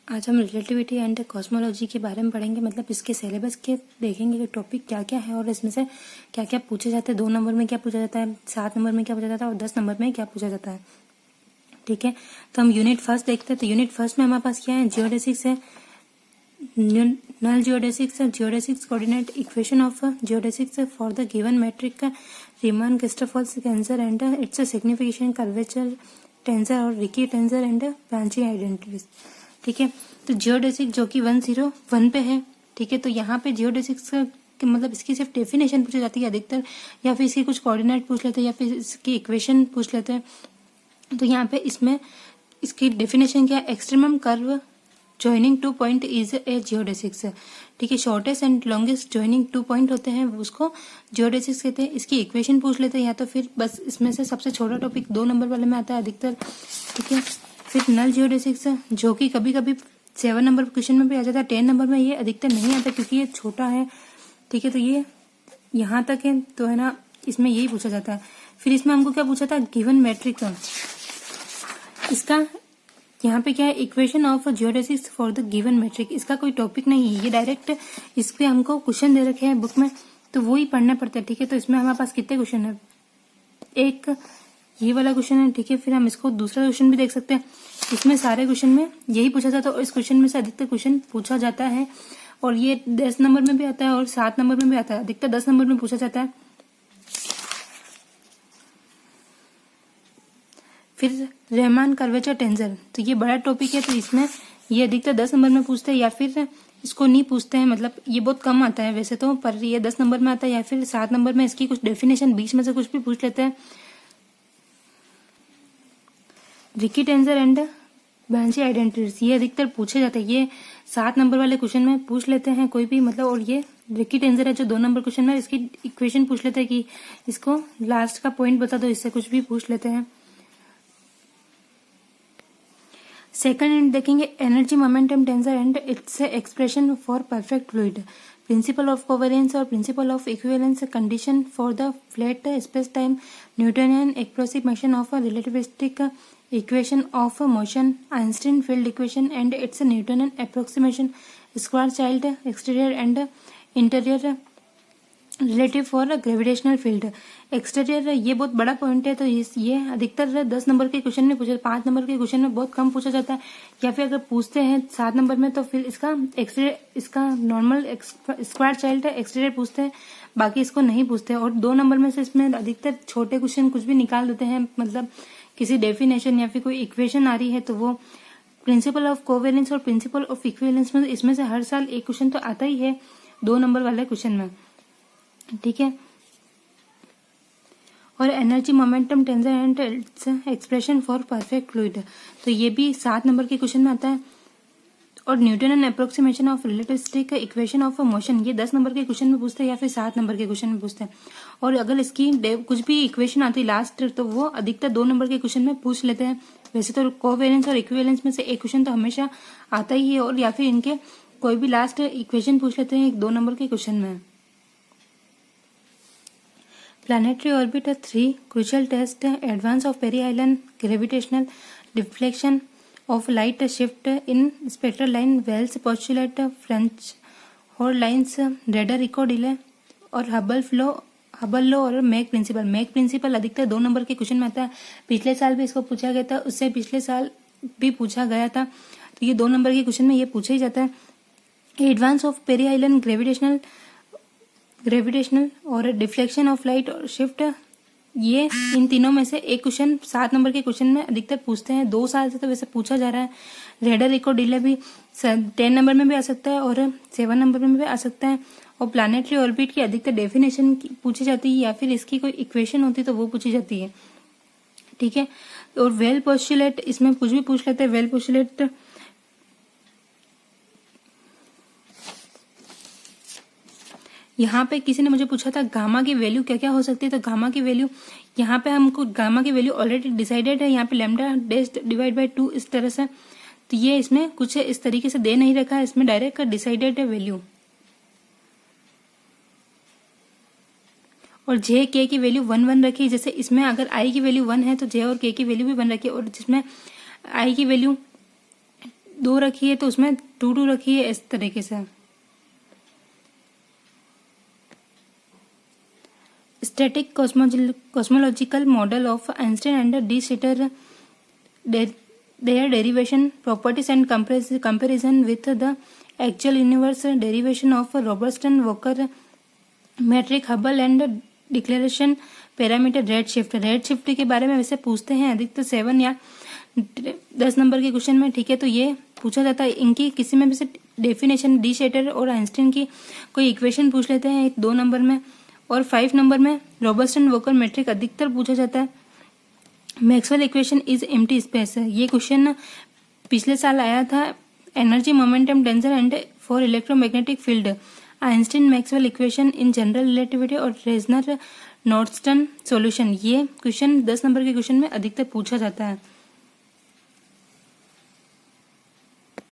आज हम relativity and cosmology के बारे में पढ़ेंगे, मतलब इसके सिलेबस के देखेंगे कि टॉपिक क्या क्या है और इसमें से क्या क्या पूछे जाते हैं। 2 नंबर में क्या पूछा जाता है, 7 नंबर में क्या पूछा जाता है और 10 नंबर में क्या पूछा जाता है। ठीक है, तो हम यूनिट फर्स्ट देखते हैं। तो यूनिट फर्स्ट में हमारे पास क्या है, जियोडेसिक्स है, नल जियोडेसिक्स है, geodesics coordinate equation of geodesics for the given metric का Riemann Christoffels tensor and its signification curvature tensor और Ricci tensor and branching identities. ठीक है, तो जियोडेसिक जो कि 101 पे है। ठीक है, तो यहाँ पे जियोडेसिक्स का मतलब इसकी सिर्फ डेफिनेशन पूछी जाती है अधिकतर, या फिर इसकी कुछ कोऑर्डिनेट पूछ लेते हैं या फिर इसकी इक्वेशन पूछ लेते हैं। तो यहाँ पे इसमें इसकी डेफिनेशन क्या है, extremum curve joining 2 point is a geodesics. ठीक है, shortest and longest joining 2 point होते हैं, उसको जियोडेसिक्स कहते हैं। इसकी इक्वेशन पूछ लेते हैं, या तो फिर बस इसमें से सबसे छोटा टॉपिक 2 नंबर वाले में आता है अधिकतर। ठीक है, फिर नल जियोडेसिक्स जो कि कभी कभी 7 नंबर क्वेश्चन में भी आ जाता है, 10 नंबर में ये अधिकतर नहीं आता क्योंकि ये छोटा है। ठीक है, तो ये यहाँ तक है, तो है ना, इसमें यही पूछा जाता है। फिर इसमें हमको क्या पूछा था, गिवन मैट्रिक का, इसका यहाँ पे क्या है, equation of geodesics for the given metric. इसका कोई टॉपिक नहीं है, ये डायरेक्ट इस पे हमको क्वेश्चन दे रखे हैं बुक में, तो वो ही पढ़ने पड़ते हैं। ठीक है, तो इसमें हमारे पास कितने क्वेश्चन है, एक ये वाला क्वेश्चन है। ठीक है, फिर हम इसको दूसरा क्वेश्चन भी देख सकते हैं। इसमें सारे क्वेश्चन में यही पूछा जाता है और इस क्वेश्चन में से अधिकतर क्वेश्चन पूछा जाता है, और ये 10 नंबर में भी आता है और 7 नंबर में भी आता है। अधिकतर 10 नंबर में पूछा जाता है। फिर रहमान कर्वेचर टेंसर, तो ये बड़ा टॉपिक है, तो इसमें ये अधिकतर 10 नंबर में पूछते हैं, या फिर इसको नहीं पूछते हैं, मतलब ये बहुत कम आता है वैसे तो, पर ये 10 नंबर में आता है, या फिर 7 नंबर में इसकी कुछ डेफिनेशन बीच में से कुछ भी पूछ लेते हैं। Ricky tensor and branching identities, ये अधिकतर पूछे जाते हैं, ये 7 नंबर वाले क्वेश्चन में पूछ लेते हैं कोई भी, मतलब। और ये रिकी टेंसर है जो 2 नंबर क्वेश्चन में, इसकी इक्वेशन पूछ लेते हैं कि इसको लास्ट का पॉइंट बता दो, इससे कुछ भी पूछ लेते हैं। सेकंड देखेंगे, energy momentum tensor and its expression for perfect fluid, principle of covariance और principle of equivalence, condition for the flat space time, Newtonian approximation of relativistic equation of motion, Einstein field equation and its Newtonian approximation, Schwarzschild exterior and interior relative for gravitational field. Exterior ये बहुत बड़ा point है, तो ये अधिकतर 10 number के question में पूछा, 5 नंबर के क्वेश्चन में बहुत कम पूछा जाता है, या फिर अगर पूछते हैं 7 नंबर में तो फिर इसका एक्सटीरियर, इसका नॉर्मल स्क्वायर चाइल्ड एक्सटीरियर पूछते हैं, बाकी इसको नहीं पूछते। और 2 नंबर में से इसमें अधिकतर छोटे क्वेश्चन कुछ भी निकाल देते हैं, मतलब किसी डेफिनेशन या फिर कोई इक्वेशन आ रही है तो वो प्रिंसिपल ऑफ कोवेलेंस और प्रिंसिपल ऑफ इक्विवेलेंस में, इसमें से हर साल एक क्वेश्चन तो आता ही है 2 नंबर वाले क्वेश्चन में। ठीक है, और energy momentum tensor and its expression for perfect fluid, तो ये भी 7 नंबर के क्वेश्चन में आता है। और Newton approximation of relativistic equation of motion, ये 10 नंबर के क्वेश्चन में पूछते हैं या फिर 7 नंबर के क्वेश्चन में पूछते हैं। और अगर इसकी कुछ भी इक्वेशन आती है लास्ट, तो वो अधिकतर 2 नंबर के क्वेश्चन में पूछ लेते हैं। वैसे तो कोवेलेंस और इक्विवेलेंस में से एक क्वेश्चन तो हमेशा आता ही है, और या फिर इनके कोई भी लास्ट इक्वेशन पूछ लेते हैं 2 नंबर के क्वेश्चन में। Planetary orbit, 3 crucial tests, advance of perihelion gravitational deflection of light, shift in spectral line, Wells postulate, French Hall lines, radar echo delay और हबल लॉ और मैक प्रिंसिपल। मैक प्रिंसिपल अधिकतर 2 number के question में आता है, पिछले साल भी इसको पूछा गया था, उससे पिछले साल भी पूछा गया था, तो ये 2 नंबर के क्वेश्चन में ये पूछा ही जाता है। एडवांस ऑफ पेरिहाइलन ग्रेविटेशनल और डिफ्लेक्शन ऑफ लाइट और शिफ्ट, ये इन तीनों में से एक क्वेश्चन 7 नंबर के क्वेश्चन में अधिकतर पूछते हैं। 2 साल से तो वैसे पूछा जा रहा है। रेडर इको डिले भी 10 नंबर में भी आ सकता है और 7 नंबर में भी आ सकता है। और प्लानेटरी ऑर्बिट की अधिकतर डेफिनेशन पूछी जाती है, या फिर इसकी कोई इक्वेशन होती है तो वो पूछी जाती है। ठीक है, और वेल पोस्टुलेट, इसमें कुछ भी पूछ लेते हैं। वेल पोस्टुलेट यहाँ पे किसी ने मुझे पूछा था गामा की वैल्यू क्या क्या हो सकती है, तो गामा की वैल्यू यहाँ पे हमको गामा की वैल्यू ऑलरेडी डिसाइडेड है, यहाँ पे लैम्डा डैश डिवाइड बाय 2 इस तरह से, तो ये इसमें कुछ इस तरीके से दे नहीं रखा है, इसमें डायरेक्ट डिसाइडेड है वैल्यू। और जे के की वैल्यू 1 1 रखी, जैसे इसमें अगर आई की वैल्यू 1 है तो जे और के की वैल्यू भी 1 रखी, और जिसमें आई की वैल्यू 2 रखी है तो उसमें 2 रखी है, इस तरीके से। Static cosmological model of Einstein and de Sitter, their derivation, properties and comparison with the actual universe, derivation of Robertson-Walker metric, Hubble and declaration parameter red shift के बारे में वैसे पूछते हैं अधिकतर 7 या 10 नंबर के क्वेश्चन में, ठीक है। तो ये पूछा जाता है, इनकी किसी में वैसे डेफिनेशन डी शेटर और आइंस्टीन की कोई इक्वेशन पूछ लेते हैं 2 नंबर में, और 5 नंबर में रॉबर्टसन वॉकर मैट्रिक अधिकतर पूछा जाता है। Maxwell equation is empty space, ये क्वेश्चन पिछले साल आया था। Energy momentum tensor and for electromagnetic field, Einstein Maxwell equation in general relativity और रेजनर नॉर्थस्टर्न सॉल्यूशन, ये क्वेश्चन 10 नंबर के क्वेश्चन में अधिकतर पूछा जाता है।